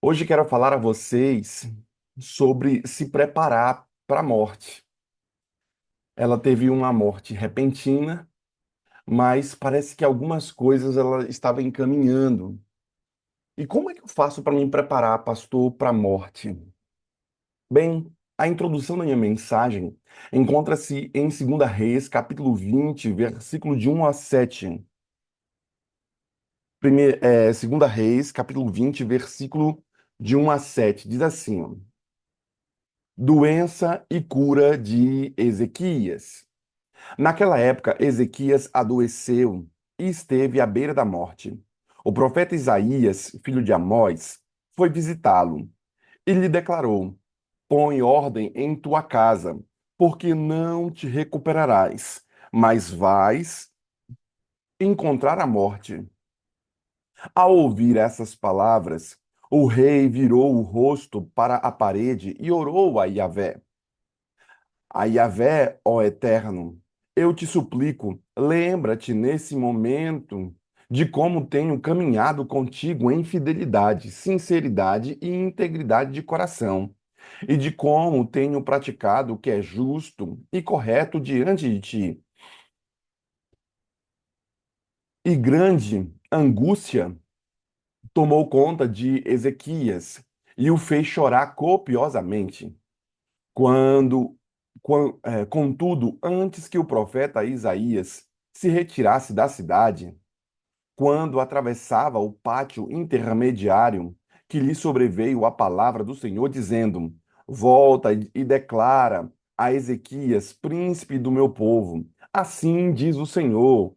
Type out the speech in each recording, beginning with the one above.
Hoje quero falar a vocês sobre se preparar para a morte. Ela teve uma morte repentina, mas parece que algumas coisas ela estava encaminhando. E como é que eu faço para me preparar, pastor, para a morte? Bem, a introdução da minha mensagem encontra-se em 2 Reis, capítulo 20, versículo de 1 a 7. 2 Reis, capítulo 20, versículo de 1 a 7. Diz assim: ó, doença e cura de Ezequias. Naquela época, Ezequias adoeceu e esteve à beira da morte. O profeta Isaías, filho de Amós, foi visitá-lo e lhe declarou: põe ordem em tua casa, porque não te recuperarás, mas vais encontrar a morte. Ao ouvir essas palavras, o rei virou o rosto para a parede e orou a Yahvé. A Yahvé, ó Eterno, eu te suplico, lembra-te nesse momento de como tenho caminhado contigo em fidelidade, sinceridade e integridade de coração, e de como tenho praticado o que é justo e correto diante de ti. E grande angústia tomou conta de Ezequias e o fez chorar copiosamente. Quando, contudo, antes que o profeta Isaías se retirasse da cidade, quando atravessava o pátio intermediário, que lhe sobreveio a palavra do Senhor, dizendo: volta e declara a Ezequias, príncipe do meu povo: assim diz o Senhor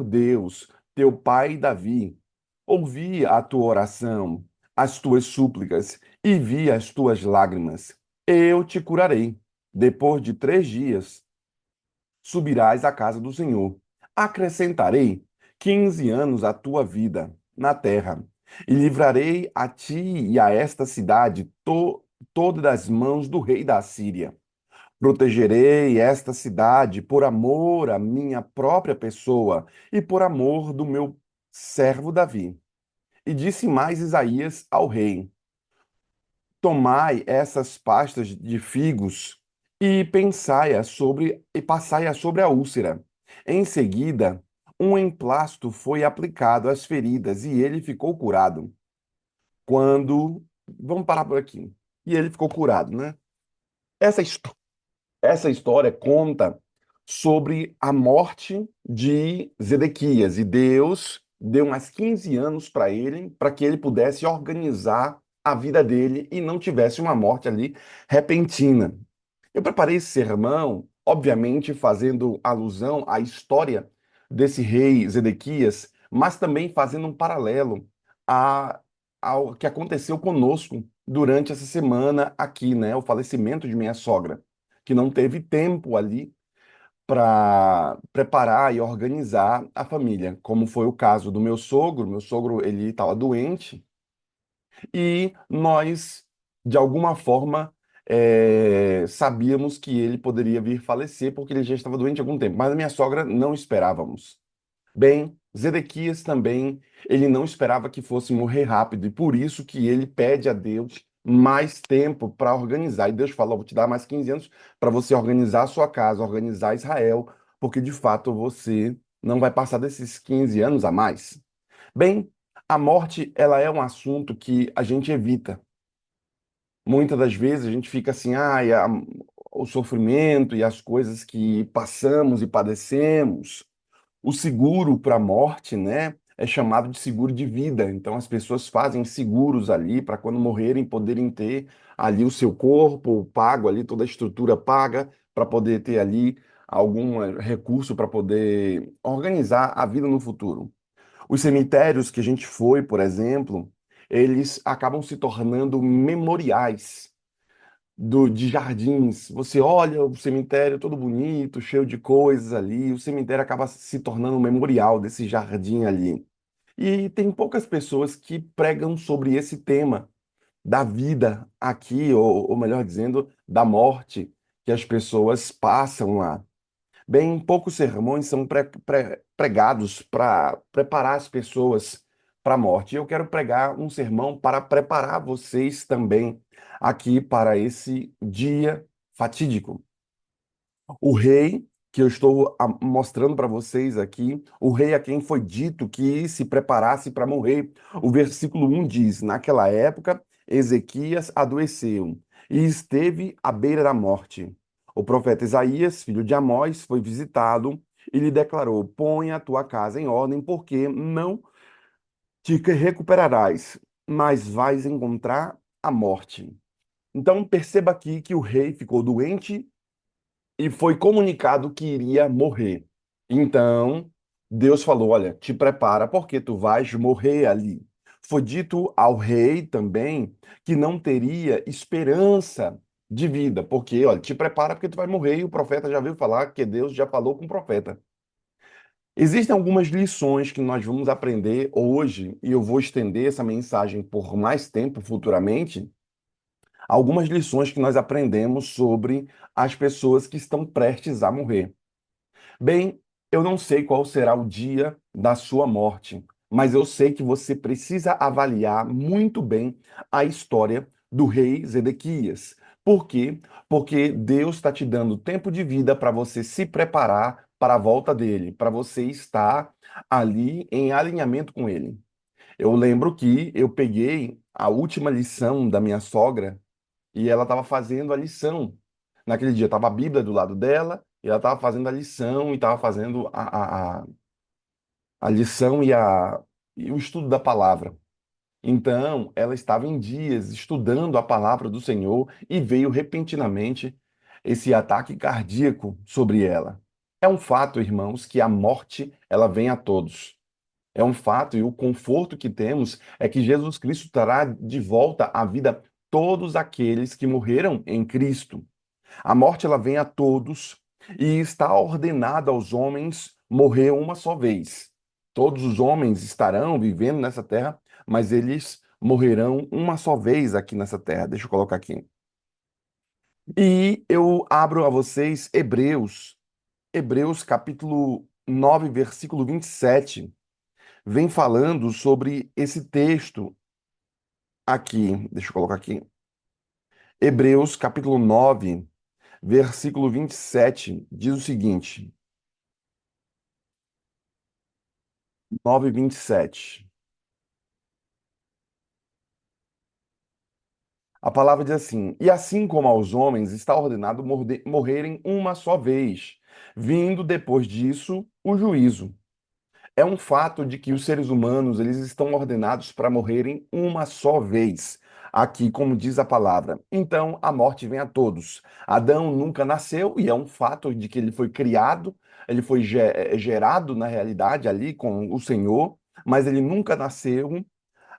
Deus, teu pai Davi. Ouvi a tua oração, as tuas súplicas, e vi as tuas lágrimas. Eu te curarei. Depois de 3 dias, subirás à casa do Senhor. Acrescentarei 15 anos à tua vida na terra, e livrarei a ti e a esta cidade toda das mãos do rei da Assíria. Protegerei esta cidade por amor à minha própria pessoa e por amor do meu servo Davi. E disse mais Isaías ao rei: tomai essas pastas de figos e passai-a sobre a úlcera. Em seguida, um emplasto foi aplicado às feridas e ele ficou curado. Quando, vamos parar por aqui. E ele ficou curado, né? Essa, histó- essa história conta sobre a morte de Zedequias e Deus deu mais 15 anos para que ele pudesse organizar a vida dele e não tivesse uma morte ali repentina. Eu preparei esse sermão, obviamente fazendo alusão à história desse rei Zedequias, mas também fazendo um paralelo a, ao que aconteceu conosco durante essa semana aqui, né? O falecimento de minha sogra, que não teve tempo ali para preparar e organizar a família, como foi o caso do meu sogro. Meu sogro, ele estava doente e nós, de alguma forma, sabíamos que ele poderia vir falecer porque ele já estava doente há algum tempo, mas a minha sogra não esperávamos. Bem, Zedequias também, ele não esperava que fosse morrer rápido, e por isso que ele pede a Deus mais tempo para organizar. E Deus falou: vou te dar mais 15 anos para você organizar a sua casa, organizar Israel, porque de fato você não vai passar desses 15 anos a mais. Bem, a morte, ela é um assunto que a gente evita. Muitas das vezes a gente fica assim, o sofrimento e as coisas que passamos e padecemos. O seguro para a morte, né, é chamado de seguro de vida. Então as pessoas fazem seguros ali para quando morrerem poderem ter ali o seu corpo pago ali, toda a estrutura paga para poder ter ali algum recurso para poder organizar a vida no futuro. Os cemitérios que a gente foi, por exemplo, eles acabam se tornando memoriais de jardins. Você olha o cemitério todo bonito, cheio de coisas ali, o cemitério acaba se tornando um memorial desse jardim ali. E tem poucas pessoas que pregam sobre esse tema da vida aqui, ou melhor dizendo, da morte que as pessoas passam lá. Bem, poucos sermões são pregados para preparar as pessoas para a morte. E eu quero pregar um sermão para preparar vocês também aqui para esse dia fatídico. O rei que eu estou mostrando para vocês aqui, o rei a quem foi dito que se preparasse para morrer. O versículo 1 diz: Naquela época, Ezequias adoeceu e esteve à beira da morte. O profeta Isaías, filho de Amós, foi visitado e lhe declarou: Põe a tua casa em ordem, porque não te recuperarás, mas vais encontrar a morte. Então perceba aqui que o rei ficou doente e foi comunicado que iria morrer. Então, Deus falou: Olha, te prepara, porque tu vais morrer ali. Foi dito ao rei também que não teria esperança de vida, porque, olha, te prepara porque tu vai morrer, e o profeta já veio falar que Deus já falou com o profeta. Existem algumas lições que nós vamos aprender hoje, e eu vou estender essa mensagem por mais tempo futuramente. Algumas lições que nós aprendemos sobre as pessoas que estão prestes a morrer. Bem, eu não sei qual será o dia da sua morte, mas eu sei que você precisa avaliar muito bem a história do rei Zedequias. Por quê? Porque Deus está te dando tempo de vida para você se preparar para a volta dele, para você estar ali em alinhamento com ele. Eu lembro que eu peguei a última lição da minha sogra e ela estava fazendo a lição. Naquele dia estava a Bíblia do lado dela, e ela estava fazendo a lição e estava fazendo a lição e o estudo da palavra. Então, ela estava em dias estudando a palavra do Senhor e veio repentinamente esse ataque cardíaco sobre ela. É um fato, irmãos, que a morte ela vem a todos. É um fato, e o conforto que temos é que Jesus Cristo trará de volta à vida todos aqueles que morreram em Cristo. A morte ela vem a todos e está ordenada aos homens morrer uma só vez. Todos os homens estarão vivendo nessa terra, mas eles morrerão uma só vez aqui nessa terra. Deixa eu colocar aqui. E eu abro a vocês Hebreus capítulo 9, versículo 27. Vem falando sobre esse texto aqui. Deixa eu colocar aqui. Hebreus capítulo 9, versículo 27 diz o seguinte: 9:27. A palavra diz assim: E assim como aos homens está ordenado morrerem uma só vez, vindo depois disso o juízo. É um fato de que os seres humanos eles estão ordenados para morrerem uma só vez. Aqui, como diz a palavra. Então, a morte vem a todos. Adão nunca nasceu, e é um fato de que ele foi criado, ele foi gerado na realidade ali com o Senhor, mas ele nunca nasceu,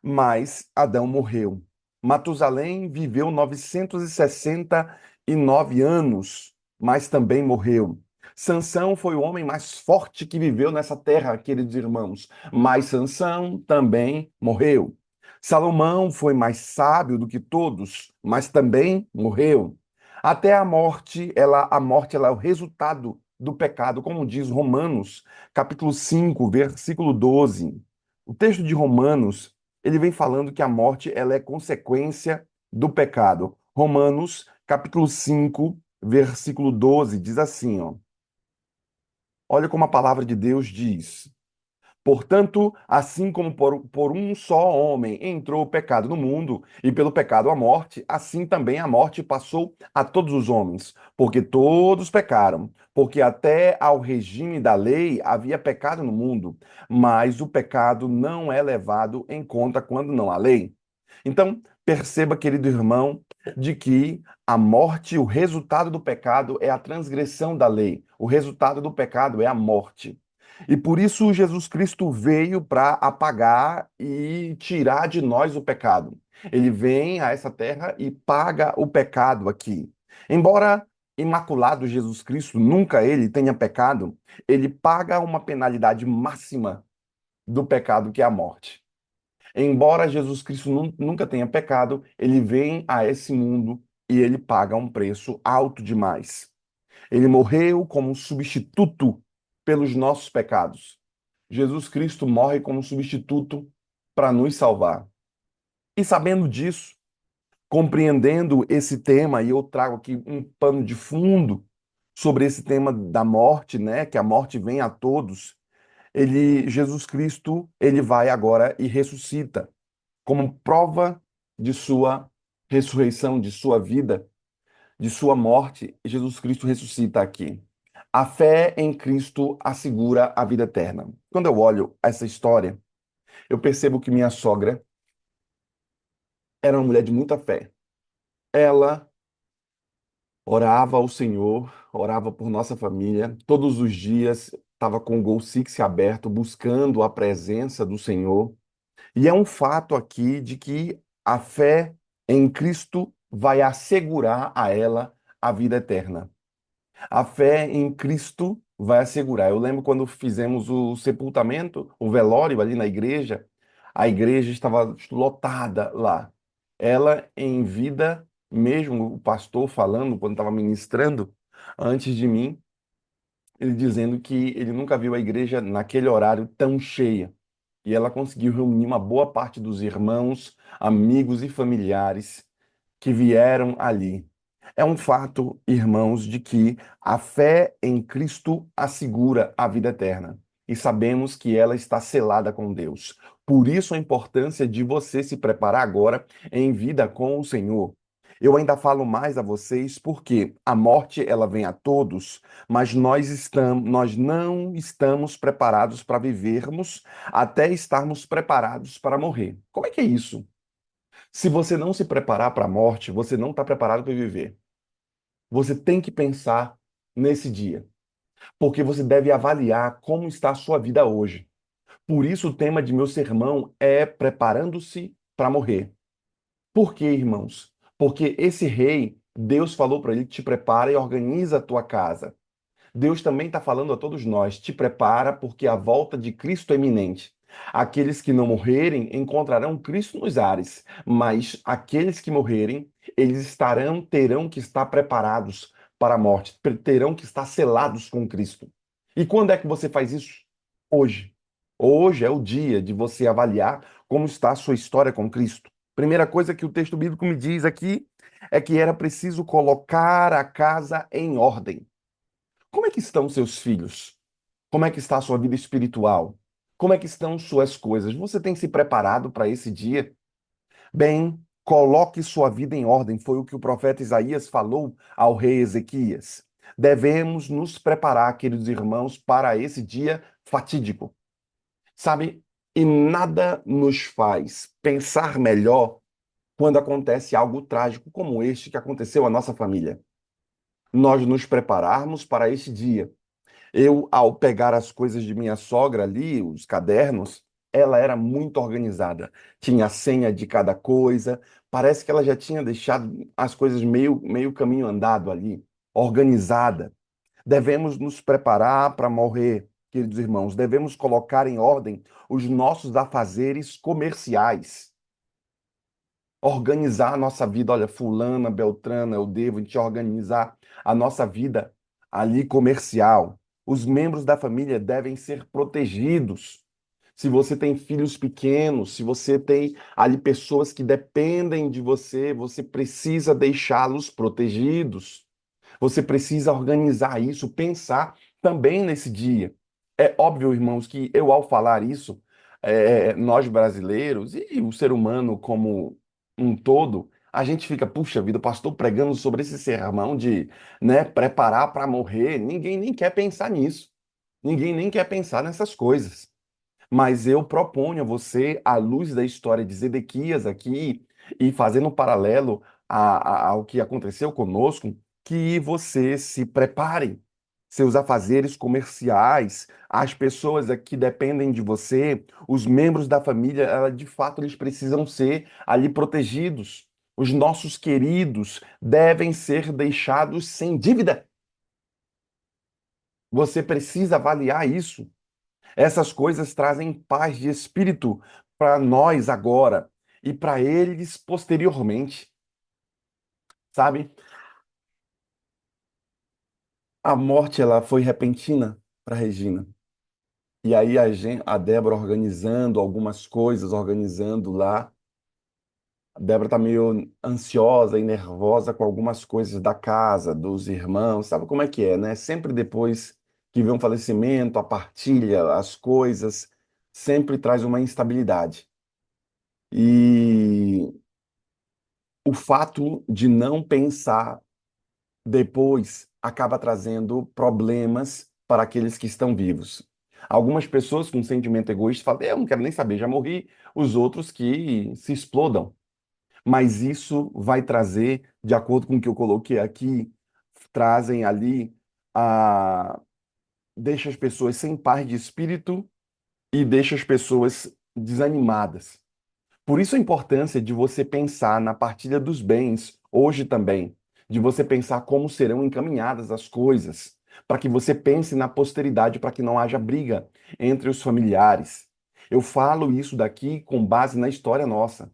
mas Adão morreu. Matusalém viveu 969 anos, mas também morreu. Sansão foi o homem mais forte que viveu nessa terra, queridos irmãos, mas Sansão também morreu. Salomão foi mais sábio do que todos, mas também morreu. Até a morte ela é o resultado do pecado, como diz Romanos, capítulo 5, versículo 12. O texto de Romanos ele vem falando que a morte ela é consequência do pecado. Romanos, capítulo 5, versículo 12, diz assim, ó. Olha como a palavra de Deus diz. Portanto, assim como por um só homem entrou o pecado no mundo, e pelo pecado a morte, assim também a morte passou a todos os homens, porque todos pecaram, porque até ao regime da lei havia pecado no mundo, mas o pecado não é levado em conta quando não há lei. Então, perceba, querido irmão, de que a morte, o resultado do pecado é a transgressão da lei. O resultado do pecado é a morte. E por isso Jesus Cristo veio para apagar e tirar de nós o pecado. Ele vem a essa terra e paga o pecado aqui. Embora imaculado Jesus Cristo, nunca ele tenha pecado, ele paga uma penalidade máxima do pecado que é a morte. Embora Jesus Cristo nunca tenha pecado, ele vem a esse mundo e ele paga um preço alto demais. Ele morreu como um substituto pelos nossos pecados. Jesus Cristo morre como substituto para nos salvar. E sabendo disso, compreendendo esse tema, e eu trago aqui um pano de fundo sobre esse tema da morte, né, que a morte vem a todos. Jesus Cristo, ele vai agora e ressuscita como prova de sua ressurreição, de sua vida, de sua morte. Jesus Cristo ressuscita aqui. A fé em Cristo assegura a vida eterna. Quando eu olho essa história, eu percebo que minha sogra era uma mulher de muita fé. Ela orava ao Senhor, orava por nossa família, todos os dias estava com o Gol Six aberto, buscando a presença do Senhor. E é um fato aqui de que a fé em Cristo vai assegurar a ela a vida eterna. A fé em Cristo vai assegurar. Eu lembro quando fizemos o sepultamento, o velório ali na igreja, a igreja estava lotada lá. Ela em vida, mesmo o pastor falando, quando estava ministrando, antes de mim, ele dizendo que ele nunca viu a igreja naquele horário tão cheia. E ela conseguiu reunir uma boa parte dos irmãos, amigos e familiares que vieram ali. É um fato, irmãos, de que a fé em Cristo assegura a vida eterna. E sabemos que ela está selada com Deus. Por isso a importância de você se preparar agora em vida com o Senhor. Eu ainda falo mais a vocês porque a morte ela vem a todos, mas nós não estamos preparados para vivermos até estarmos preparados para morrer. Como é que é isso? Se você não se preparar para a morte, você não está preparado para viver. Você tem que pensar nesse dia, porque você deve avaliar como está a sua vida hoje. Por isso, o tema de meu sermão é preparando-se para morrer. Por quê, irmãos? Porque esse rei, Deus falou para ele: te prepara e organiza a tua casa. Deus também está falando a todos nós: te prepara, porque a volta de Cristo é iminente. Aqueles que não morrerem encontrarão Cristo nos ares, mas aqueles que morrerem, terão que estar preparados para a morte, terão que estar selados com Cristo. E quando é que você faz isso? Hoje. Hoje é o dia de você avaliar como está a sua história com Cristo. Primeira coisa que o texto bíblico me diz aqui é que era preciso colocar a casa em ordem. Como é que estão seus filhos? Como é que está a sua vida espiritual? Como é que estão suas coisas? Você tem se preparado para esse dia? Bem, coloque sua vida em ordem, foi o que o profeta Isaías falou ao rei Ezequias. Devemos nos preparar, queridos irmãos, para esse dia fatídico. Sabe? E nada nos faz pensar melhor quando acontece algo trágico como este que aconteceu à nossa família. Nós nos prepararmos para este dia. Eu, ao pegar as coisas de minha sogra ali, os cadernos, ela era muito organizada. Tinha a senha de cada coisa. Parece que ela já tinha deixado as coisas meio caminho andado ali, organizada. Devemos nos preparar para morrer, queridos irmãos. Devemos colocar em ordem os nossos afazeres comerciais, organizar a nossa vida. Olha, fulana, beltrana, eu devo a gente organizar a nossa vida ali comercial. Os membros da família devem ser protegidos. Se você tem filhos pequenos, se você tem ali pessoas que dependem de você, você precisa deixá-los protegidos. Você precisa organizar isso, pensar também nesse dia. É óbvio, irmãos, que eu, ao falar isso, nós brasileiros e o ser humano como um todo, a gente fica, puxa vida, o pastor pregando sobre esse sermão de, né, preparar para morrer. Ninguém nem quer pensar nisso. Ninguém nem quer pensar nessas coisas. Mas eu proponho a você, à luz da história de Zedequias aqui, e fazendo um paralelo ao que aconteceu conosco, que você se prepare. Seus afazeres comerciais, as pessoas que dependem de você, os membros da família, de fato, eles precisam ser ali protegidos. Os nossos queridos devem ser deixados sem dívida. Você precisa avaliar isso. Essas coisas trazem paz de espírito para nós agora e para eles posteriormente, sabe? A morte ela foi repentina para Regina. E aí a Débora organizando algumas coisas, organizando lá. A Débora tá meio ansiosa e nervosa com algumas coisas da casa, dos irmãos, sabe como é que é, né? Sempre depois que vem um falecimento, a partilha, as coisas, sempre traz uma instabilidade. E o fato de não pensar depois acaba trazendo problemas para aqueles que estão vivos. Algumas pessoas com sentimento egoísta falam: eu não quero nem saber, já morri. Os outros que se explodam. Mas isso vai trazer, de acordo com o que eu coloquei aqui, trazem ali a deixa as pessoas sem paz de espírito e deixa as pessoas desanimadas. Por isso a importância de você pensar na partilha dos bens hoje também, de você pensar como serão encaminhadas as coisas, para que você pense na posteridade, para que não haja briga entre os familiares. Eu falo isso daqui com base na história nossa.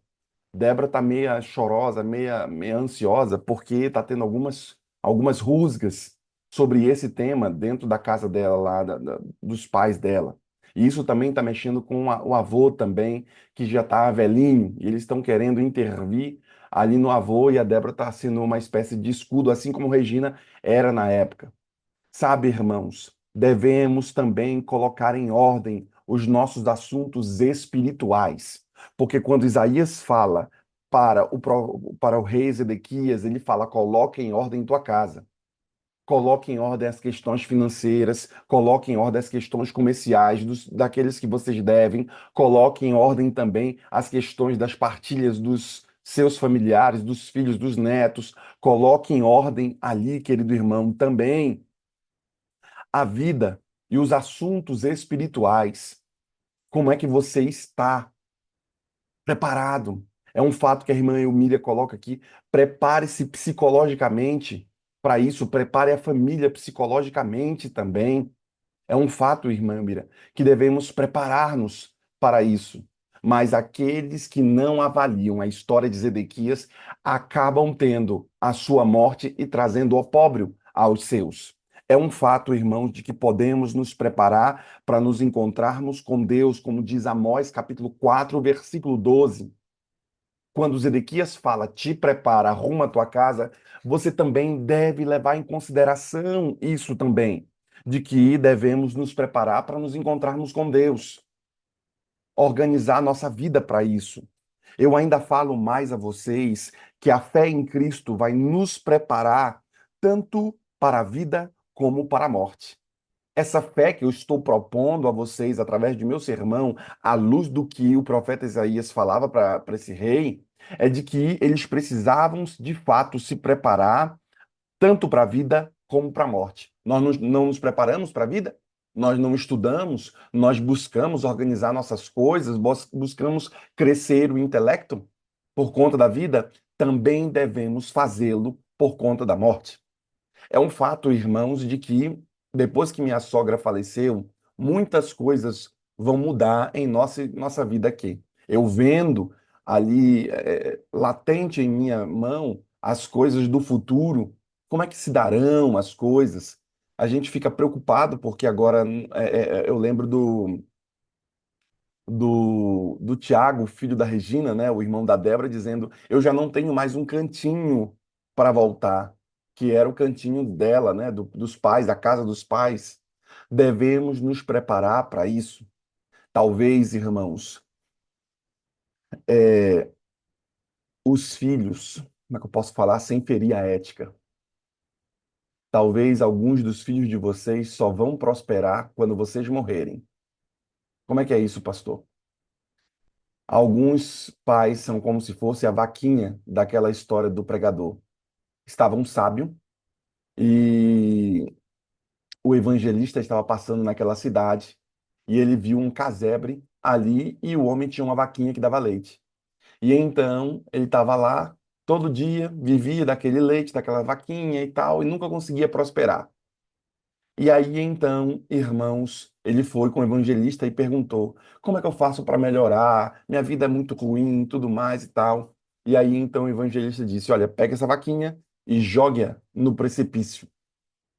Débora tá meia chorosa, meia ansiosa, porque tá tendo algumas rusgas sobre esse tema dentro da casa dela, lá, dos pais dela. E isso também está mexendo com o avô também, que já tá velhinho, e eles estão querendo intervir ali no avô, e a Débora está sendo uma espécie de escudo, assim como Regina era na época. Sabe, irmãos, devemos também colocar em ordem os nossos assuntos espirituais, porque quando Isaías fala para o rei Zedequias, ele fala: coloque em ordem tua casa, coloque em ordem as questões financeiras, coloque em ordem as questões comerciais daqueles que vocês devem, coloque em ordem também as questões das partilhas dos seus familiares, dos filhos, dos netos, coloque em ordem ali, querido irmão, também a vida e os assuntos espirituais. Como é que você está preparado? É um fato que a irmã Eumília coloca aqui. Prepare-se psicologicamente para isso, prepare a família psicologicamente também. É um fato, irmã Mira, que devemos preparar-nos para isso. Mas aqueles que não avaliam a história de Zedequias acabam tendo a sua morte e trazendo opróbrio aos seus. É um fato, irmãos, de que podemos nos preparar para nos encontrarmos com Deus, como diz Amós, capítulo 4, versículo 12. Quando Zedequias fala, te prepara, arruma a tua casa, você também deve levar em consideração isso também, de que devemos nos preparar para nos encontrarmos com Deus, organizar nossa vida para isso. Eu ainda falo mais a vocês que a fé em Cristo vai nos preparar tanto para a vida como para a morte. Essa fé que eu estou propondo a vocês através de meu sermão, à luz do que o profeta Isaías falava para esse rei, é de que eles precisavam de fato se preparar tanto para a vida como para a morte. Nós não nos preparamos para a vida? Nós não estudamos, nós buscamos organizar nossas coisas, buscamos crescer o intelecto por conta da vida, também devemos fazê-lo por conta da morte. É um fato, irmãos, de que depois que minha sogra faleceu, muitas coisas vão mudar em nossa vida aqui. Eu vendo ali latente em minha mão as coisas do futuro, como é que se darão as coisas? A gente fica preocupado porque agora eu lembro do Tiago, filho da Regina, né, o irmão da Débora, dizendo: eu já não tenho mais um cantinho para voltar, que era o cantinho dela, né, dos pais, da casa dos pais. Devemos nos preparar para isso. Talvez, irmãos, é, os filhos, como é que eu posso falar sem ferir a ética? Talvez alguns dos filhos de vocês só vão prosperar quando vocês morrerem. Como é que é isso, pastor? Alguns pais são como se fosse a vaquinha daquela história do pregador. Estava um sábio e o evangelista estava passando naquela cidade e ele viu um casebre ali e o homem tinha uma vaquinha que dava leite. E então ele estava lá todo dia, vivia daquele leite, daquela vaquinha e tal, e nunca conseguia prosperar. E aí então, irmãos, ele foi com o evangelista e perguntou: como é que eu faço para melhorar? Minha vida é muito ruim, tudo mais e tal. E aí então o evangelista disse: olha, pega essa vaquinha e jogue-a no precipício.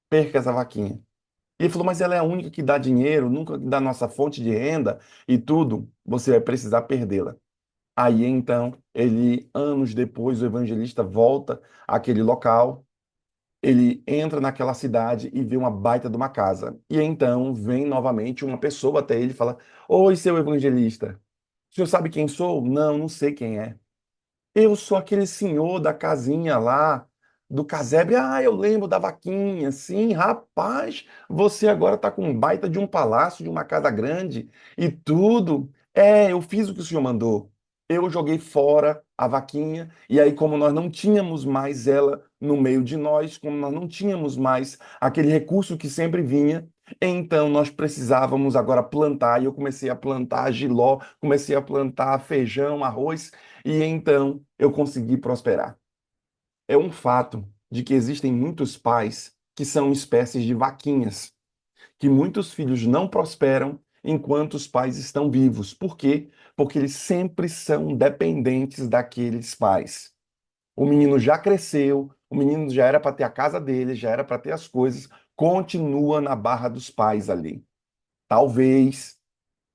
Perca essa vaquinha. E ele falou, mas ela é a única que dá dinheiro, nunca dá nossa fonte de renda e tudo, você vai precisar perdê-la. Aí então, anos depois, o evangelista volta àquele local, ele entra naquela cidade e vê uma baita de uma casa. E então vem novamente uma pessoa até ele e fala: Oi, seu evangelista, o senhor sabe quem sou? Não, não sei quem é. Eu sou aquele senhor da casinha lá, do casebre. Ah, eu lembro da vaquinha. Sim, rapaz, você agora está com um baita de um palácio, de uma casa grande e tudo. É, eu fiz o que o senhor mandou. Eu joguei fora a vaquinha, e aí, como nós não tínhamos mais ela no meio de nós, como nós não tínhamos mais aquele recurso que sempre vinha, então nós precisávamos agora plantar, e eu comecei a plantar jiló, comecei a plantar feijão, arroz, e então eu consegui prosperar. É um fato de que existem muitos pais que são espécies de vaquinhas, que muitos filhos não prosperam enquanto os pais estão vivos. Por quê? Porque eles sempre são dependentes daqueles pais. O menino já cresceu, o menino já era para ter a casa dele, já era para ter as coisas, continua na barra dos pais ali. Talvez,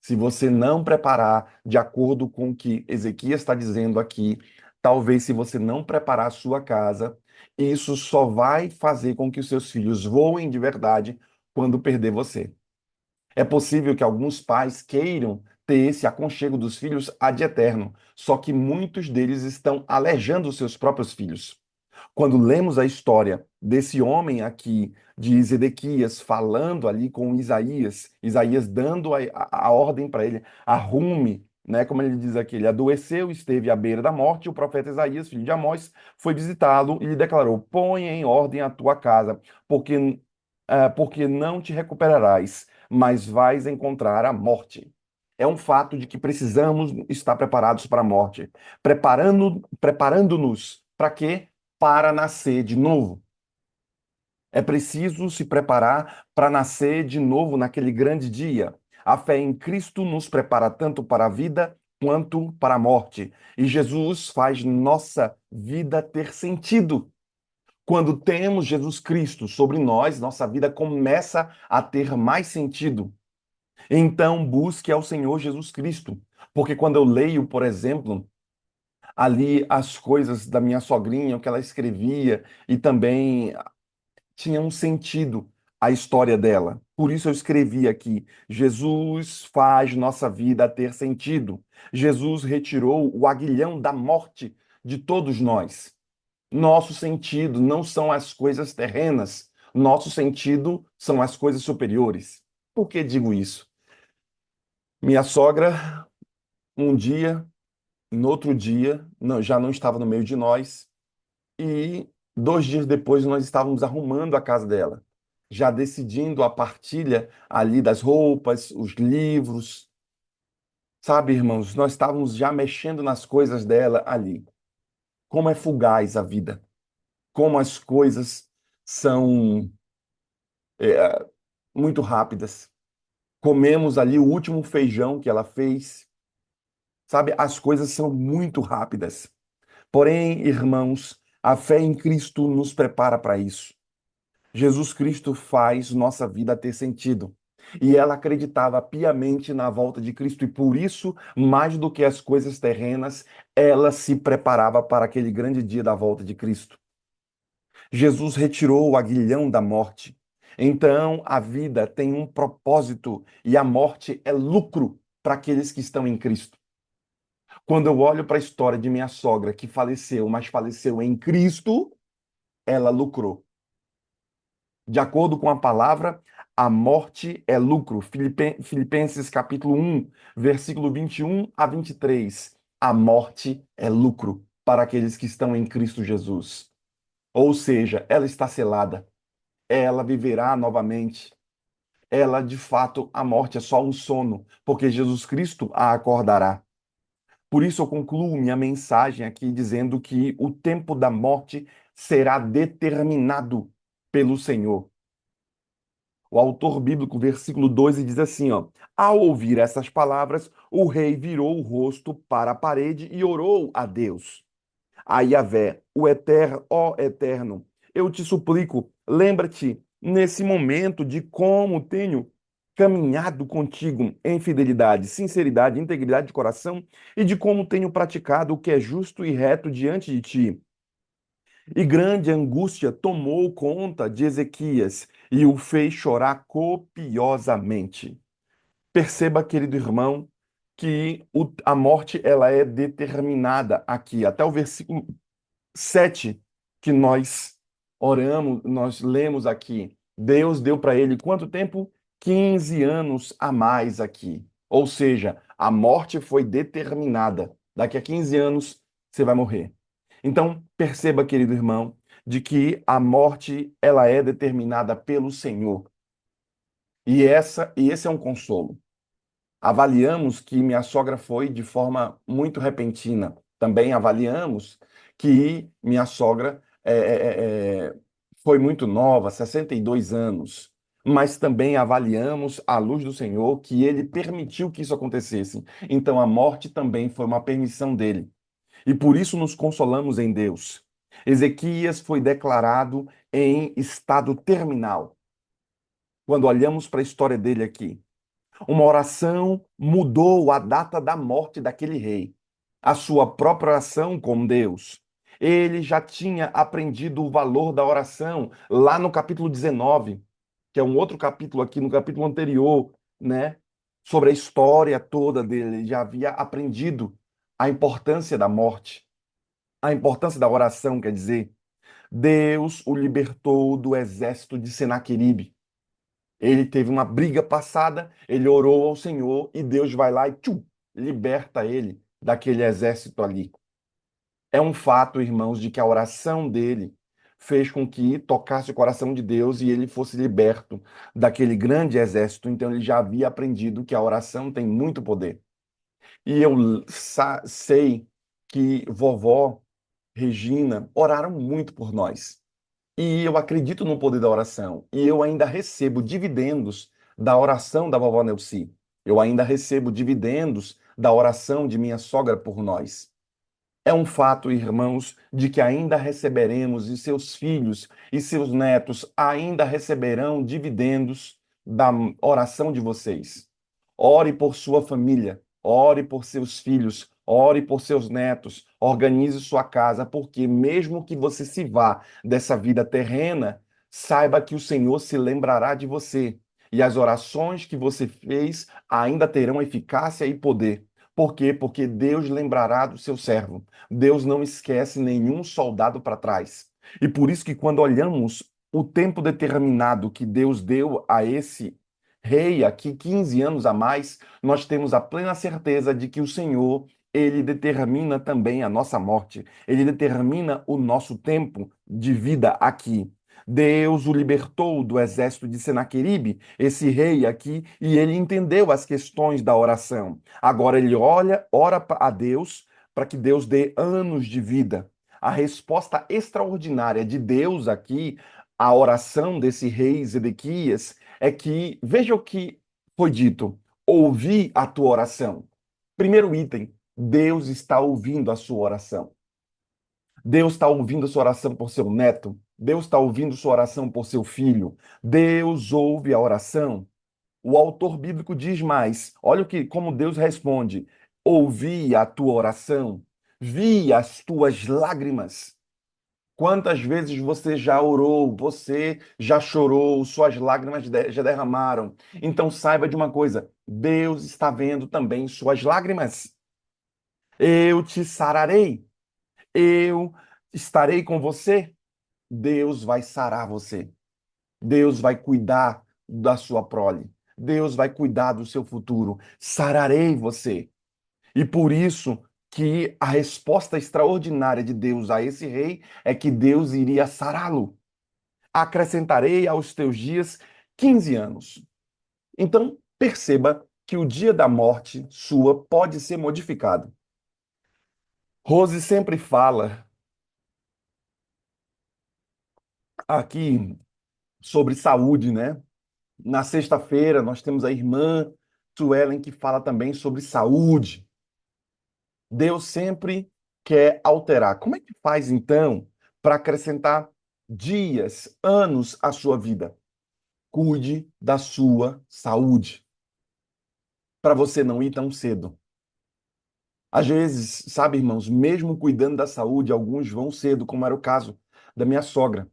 se você não preparar de acordo com o que Ezequias está dizendo aqui, talvez se você não preparar a sua casa, isso só vai fazer com que os seus filhos voem de verdade quando perder você. É possível que alguns pais queiram ter esse aconchego dos filhos ad eterno, só que muitos deles estão alejando os seus próprios filhos. Quando lemos a história desse homem aqui, de Zedequias, falando ali com Isaías, Isaías dando a ordem para ele, arrume, né? Como ele diz aqui, ele adoeceu, esteve à beira da morte, e o profeta Isaías, filho de Amós, foi visitá-lo e lhe declarou: põe em ordem a tua casa, porque não te recuperarás, mas vais encontrar a morte. É um fato de que precisamos estar preparados para a morte, preparando-nos para quê? Para nascer de novo. É preciso se preparar para nascer de novo naquele grande dia. A fé em Cristo nos prepara tanto para a vida quanto para a morte. E Jesus faz nossa vida ter sentido. Quando temos Jesus Cristo sobre nós, nossa vida começa a ter mais sentido. Então, busque ao Senhor Jesus Cristo. Porque quando eu leio, por exemplo, ali as coisas da minha sogrinha, o que ela escrevia, e também tinha um sentido a história dela. Por isso eu escrevi aqui: Jesus faz nossa vida ter sentido. Jesus retirou o aguilhão da morte de todos nós. Nosso sentido não são as coisas terrenas, nosso sentido são as coisas superiores. Por que digo isso? Minha sogra, um dia, no outro dia, já não estava no meio de nós, e 2 dias depois nós estávamos arrumando a casa dela, já decidindo a partilha ali das roupas, os livros. Sabe, irmãos, nós estávamos já mexendo nas coisas dela ali. Como é fugaz a vida, como as coisas são muito rápidas. Comemos ali o último feijão que ela fez. Sabe, as coisas são muito rápidas. Porém, irmãos, a fé em Cristo nos prepara para isso. Jesus Cristo faz nossa vida ter sentido. E ela acreditava piamente na volta de Cristo, e por isso, mais do que as coisas terrenas, ela se preparava para aquele grande dia da volta de Cristo. Jesus retirou o aguilhão da morte. Então, a vida tem um propósito e a morte é lucro para aqueles que estão em Cristo. Quando eu olho para a história de minha sogra, que faleceu, mas faleceu em Cristo, ela lucrou. De acordo com a palavra, a morte é lucro. Filipenses capítulo 1, versículo 21 a 23. A morte é lucro para aqueles que estão em Cristo Jesus. Ou seja, ela está selada. Ela viverá novamente. Ela, de fato, a morte é só um sono, porque Jesus Cristo a acordará. Por isso eu concluo minha mensagem aqui dizendo que o tempo da morte será determinado pelo Senhor. O autor bíblico, versículo 12, diz assim, ó: Ao ouvir essas palavras, o rei virou o rosto para a parede e orou a Deus. A Yahvé, o Eterno, ó Eterno, eu te suplico, lembra-te nesse momento de como tenho caminhado contigo em fidelidade, sinceridade, integridade de coração e de como tenho praticado o que é justo e reto diante de ti. E grande angústia tomou conta de Ezequias e o fez chorar copiosamente. Perceba, querido irmão, que a morte ela é determinada aqui, até o versículo 7 que nós oramos, nós lemos aqui. Deus deu para ele quanto tempo? 15 anos a mais aqui. Ou seja, a morte foi determinada. Daqui a 15 anos você vai morrer. Então, perceba, querido irmão, de que a morte ela é determinada pelo Senhor. E esse é um consolo. Avaliamos que minha sogra foi de forma muito repentina. Também avaliamos que minha sogra foi muito nova, 62 anos. Mas também avaliamos, à luz do Senhor, que ele permitiu que isso acontecesse. Então a morte também foi uma permissão dele. E por isso nos consolamos em Deus. Ezequias foi declarado em estado terminal. Quando olhamos para a história dele aqui, uma oração mudou a data da morte daquele rei. A sua própria oração com Deus. Ele já tinha aprendido o valor da oração lá no capítulo 19, que é um outro capítulo aqui, no capítulo anterior, né? Sobre a história toda dele. Ele já havia aprendido a importância da morte, a importância da oração, quer dizer. Deus o libertou do exército de Senaqueribe. Ele teve uma briga passada, ele orou ao Senhor e Deus vai lá e liberta ele daquele exército ali. É um fato, irmãos, de que a oração dele fez com que tocasse o coração de Deus e ele fosse liberto daquele grande exército. Então ele já havia aprendido que a oração tem muito poder. E eu sei que vovó Regina oraram muito por nós. E eu acredito no poder da oração. E eu ainda recebo dividendos da oração da vovó Nelci. Eu ainda recebo dividendos da oração de minha sogra por nós. É um fato, irmãos, de que ainda receberemos, e seus filhos e seus netos ainda receberão dividendos da oração de vocês. Ore por sua família, ore por seus filhos, ore por seus netos, organize sua casa, porque mesmo que você se vá dessa vida terrena, saiba que o Senhor se lembrará de você. E as orações que você fez ainda terão eficácia e poder. Por quê? Porque Deus lembrará do seu servo. Deus não esquece nenhum soldado para trás. E por isso que quando olhamos o tempo determinado que Deus deu a esse rei aqui, 15 anos a mais, nós temos a plena certeza de que o Senhor, ele determina também a nossa morte. Ele determina o nosso tempo de vida aqui. Deus o libertou do exército de Senaqueribe, esse rei aqui, e ele entendeu as questões da oração. Agora ele ora a Deus para que Deus dê anos de vida. A resposta extraordinária de Deus aqui, à oração desse rei Zedequias, é que, veja o que foi dito: ouvi a tua oração. Primeiro item, Deus está ouvindo a sua oração. Deus está ouvindo sua oração por seu neto. Deus está ouvindo sua oração por seu filho. Deus ouve a oração. O autor bíblico diz mais. Olha como Deus responde: ouvi a tua oração, vi as tuas lágrimas. Quantas vezes você já orou, você já chorou, suas lágrimas já derramaram. Então saiba de uma coisa: Deus está vendo também suas lágrimas. Eu te sararei, eu estarei com você. Deus vai sarar você. Deus vai cuidar da sua prole. Deus vai cuidar do seu futuro. Sararei você. E por isso que a resposta extraordinária de Deus a esse rei é que Deus iria sará-lo. Acrescentarei aos teus dias 15 anos. Então, perceba que o dia da morte sua pode ser modificado. Rose sempre fala aqui sobre saúde, né? Na sexta-feira, nós temos a irmã Suelen que fala também sobre saúde. Deus sempre quer alterar. Como é que faz, então, para acrescentar dias, anos à sua vida? cuide da sua saúde, para você não ir tão cedo. Às vezes, sabe, irmãos, mesmo cuidando da saúde, alguns vão cedo, como era o caso da minha sogra.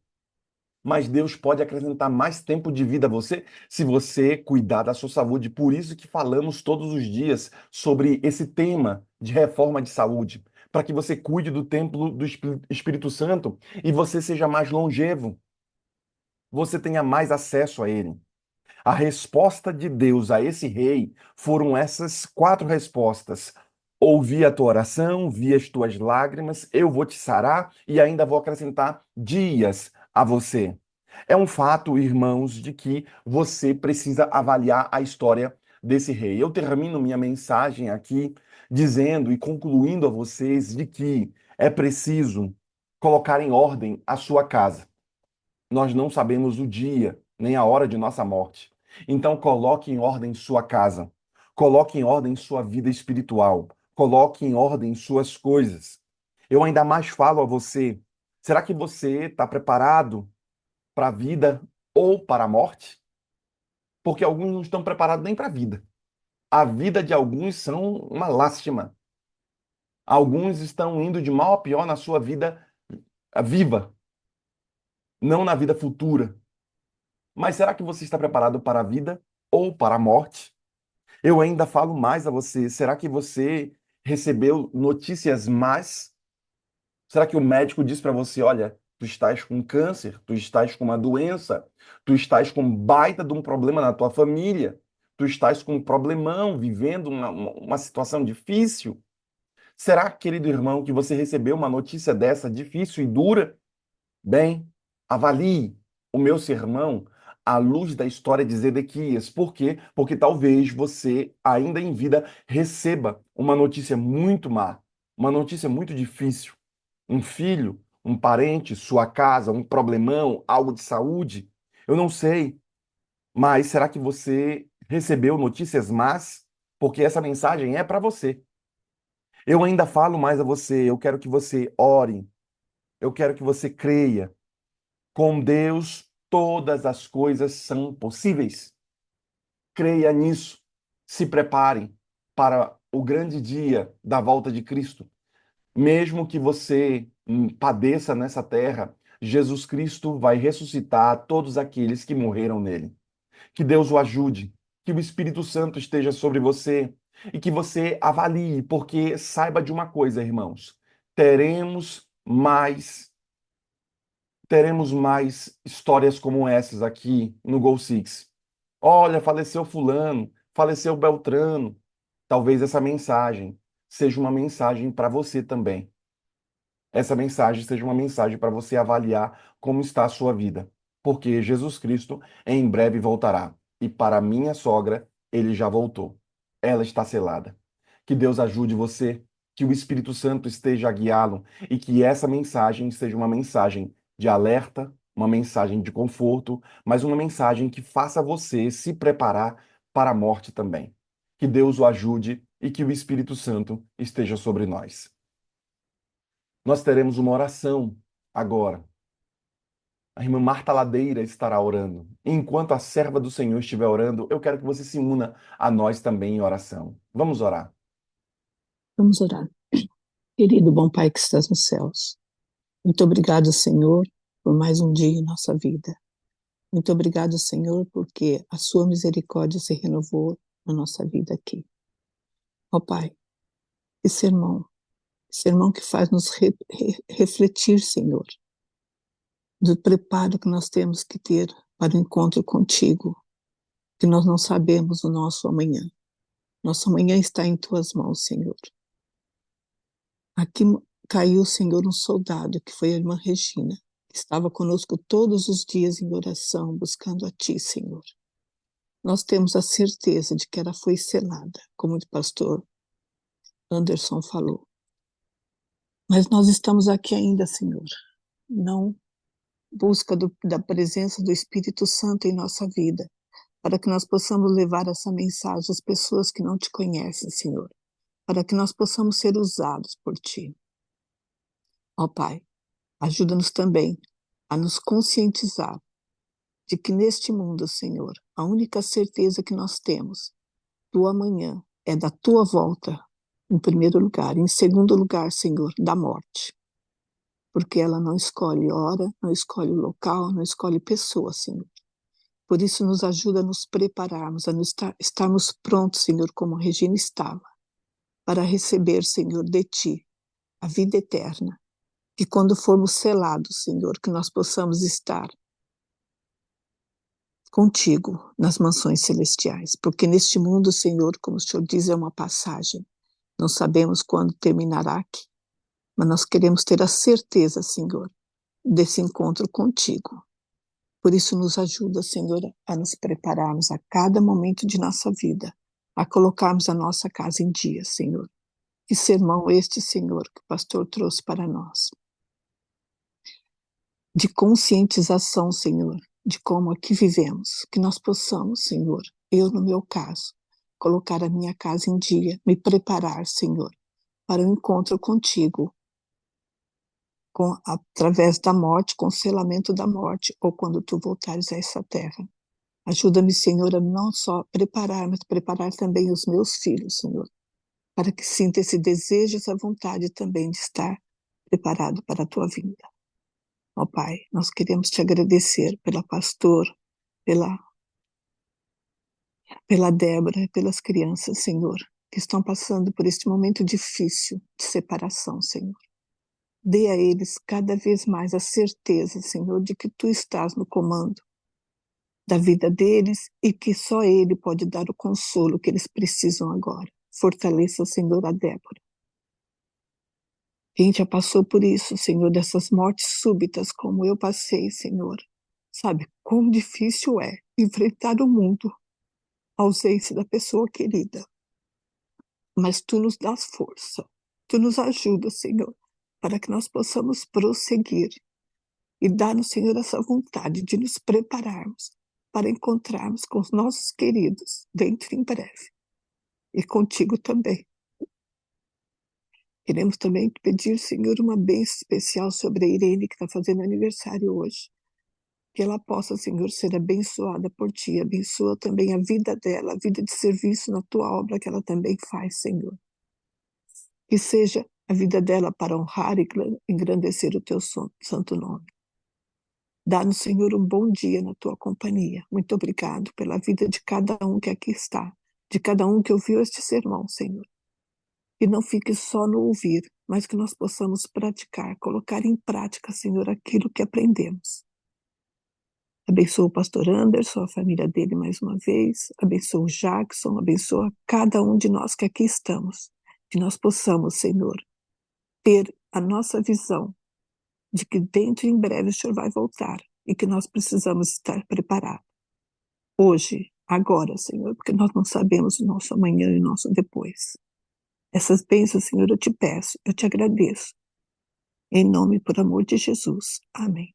Mas Deus pode acrescentar mais tempo de vida a você se você cuidar da sua saúde. Por isso que falamos todos os dias sobre esse tema de reforma de saúde, para que você cuide do templo do Espírito Santo e você seja mais longevo, você tenha mais acesso a ele. A resposta de Deus a esse rei foram essas quatro respostas. Ouvi a tua oração, vi as tuas lágrimas, eu vou te sarar e ainda vou acrescentar dias a você. É um fato, irmãos, de que você precisa avaliar a história desse rei. Eu termino minha mensagem aqui dizendo e concluindo a vocês de que é preciso colocar em ordem a sua casa. Nós não sabemos o dia nem a hora de nossa morte. Então, coloque em ordem sua casa, coloque em ordem sua vida espiritual, coloque em ordem suas coisas. Eu ainda mais falo a você: será que você está preparado para a vida ou para a morte? Porque alguns não estão preparados nem para a vida. A vida de alguns são uma lástima. Alguns estão indo de mal a pior na sua vida viva, não na vida futura. Mas será que você está preparado para a vida ou para a morte? Eu ainda falo mais a você. Será que você recebeu notícias más? Será que o médico disse para você, olha, tu estás com câncer, tu estás com uma doença, tu estás com um baita de um problema na tua família, tu estás com um problemão, vivendo uma situação difícil? Será, querido irmão, que você recebeu uma notícia dessa difícil e dura? Bem, avalie o meu sermão à luz da história de Zedequias. Por quê? Porque talvez você, ainda em vida, receba uma notícia muito má, uma notícia muito difícil. Um filho, um parente, sua casa, um problemão, algo de saúde. Eu não sei, mas será que você recebeu notícias más? Porque essa mensagem é para você. Eu ainda falo mais a você, eu quero que você ore, eu quero que você creia. Com Deus, todas as coisas são possíveis. Creia nisso. Se prepare para o grande dia da volta de Cristo. Mesmo que você padeça nessa terra, Jesus Cristo vai ressuscitar todos aqueles que morreram nele. Que Deus o ajude, que o Espírito Santo esteja sobre você e que você avalie, porque saiba de uma coisa, irmãos: teremos mais teremos mais histórias como essas aqui no Gol Six. Olha, faleceu fulano, faleceu Beltrano. Talvez essa mensagem seja uma mensagem para você também. Essa mensagem seja uma mensagem para você avaliar como está a sua vida. Porque Jesus Cristo em breve voltará. E para minha sogra, ele já voltou. Ela está selada. Que Deus ajude você, que o Espírito Santo esteja a guiá-lo e que essa mensagem seja uma mensagem de alerta, uma mensagem de conforto, mas uma mensagem que faça você se preparar para a morte também. Que Deus o ajude e que o Espírito Santo esteja sobre nós. Nós teremos uma oração agora. A irmã Marta Ladeira estará orando. Enquanto a serva do Senhor estiver orando, eu quero que você se una a nós também em oração. Vamos orar. Vamos orar. Querido bom Pai que estás nos céus, muito obrigado, Senhor, por mais um dia em nossa vida. Muito obrigado, Senhor, porque a sua misericórdia se renovou na nossa vida aqui. Ó Pai, que sermão que faz nos refletir, Senhor, do preparo que nós temos que ter para o encontro contigo, que nós não sabemos o nosso amanhã. Nosso amanhã está em tuas mãos, Senhor. Aqui caiu, Senhor, um soldado, que foi a irmã Regina, que estava conosco todos os dias em oração, buscando a Ti, Senhor. Nós temos a certeza de que ela foi selada, como o pastor Anderson falou. Mas nós estamos aqui ainda, Senhor, não busca da presença do Espírito Santo em nossa vida, para que nós possamos levar essa mensagem às pessoas que não Te conhecem, Senhor, para que nós possamos ser usados por Ti. Ó Pai, ajuda-nos também a nos conscientizar de que neste mundo, Senhor, a única certeza que nós temos do amanhã é da tua volta, em primeiro lugar. Em segundo lugar, Senhor, da morte. Porque ela não escolhe hora, não escolhe local, não escolhe pessoa, Senhor. Por isso, nos ajuda a nos prepararmos, a estarmos prontos, Senhor, como a Regina estava, para receber, Senhor, de Ti a vida eterna. Que quando formos selados, Senhor, que nós possamos estar contigo nas mansões celestiais. Porque neste mundo, Senhor, como o Senhor diz, é uma passagem. Não sabemos quando terminará aqui, mas nós queremos ter a certeza, Senhor, desse encontro contigo. Por isso, nos ajuda, Senhor, a nos prepararmos a cada momento de nossa vida, a colocarmos a nossa casa em dia, Senhor. Que sermão este, Senhor, que o pastor trouxe para nós. De conscientização, Senhor, de como aqui vivemos, que nós possamos, Senhor, eu no meu caso, colocar a minha casa em dia, me preparar, Senhor, para o encontro contigo, através da morte, com o selamento da morte, ou quando tu voltares a essa terra. Ajuda-me, Senhor, a não só preparar, mas preparar também os meus filhos, Senhor, para que sinta esse desejo, essa vontade também de estar preparado para a tua vinda. Ó Pai, nós queremos te agradecer pela pastor, pela Débora, pelas crianças, Senhor, que estão passando por este momento difícil de separação, Senhor. Dê a eles cada vez mais a certeza, Senhor, de que tu estás no comando da vida deles e que só ele pode dar o consolo que eles precisam agora. Fortaleça, Senhor, a Débora. Quem já passou por isso, Senhor, dessas mortes súbitas como eu passei, Senhor, sabe quão difícil é enfrentar o mundo, a ausência da pessoa querida. Mas tu nos dás força, tu nos ajudas, Senhor, para que nós possamos prosseguir e dar-nos, Senhor, essa vontade de nos prepararmos para encontrarmos com os nossos queridos dentro em breve e contigo também. Queremos também pedir, Senhor, uma bênção especial sobre a Irene, que está fazendo aniversário hoje. Que ela possa, Senhor, ser abençoada por Ti. Abençoa também a vida dela, a vida de serviço na Tua obra que ela também faz, Senhor. Que seja a vida dela para honrar e engrandecer o Teu santo nome. Dá-nos, Senhor, um bom dia na Tua companhia. Muito obrigado pela vida de cada um que aqui está, de cada um que ouviu este sermão, Senhor. Que não fique só no ouvir, mas que nós possamos praticar, colocar em prática, Senhor, aquilo que aprendemos. Abençoa o pastor Anderson, a família dele mais uma vez, abençoa o Jackson, abençoa cada um de nós que aqui estamos, que nós possamos, Senhor, ter a nossa visão de que dentro em breve o Senhor vai voltar e que nós precisamos estar preparados. Hoje, agora, Senhor, porque nós não sabemos o nosso amanhã e o nosso depois. Essas bênçãos, Senhor, eu te peço, eu te agradeço. Em nome e por amor de Jesus. Amém.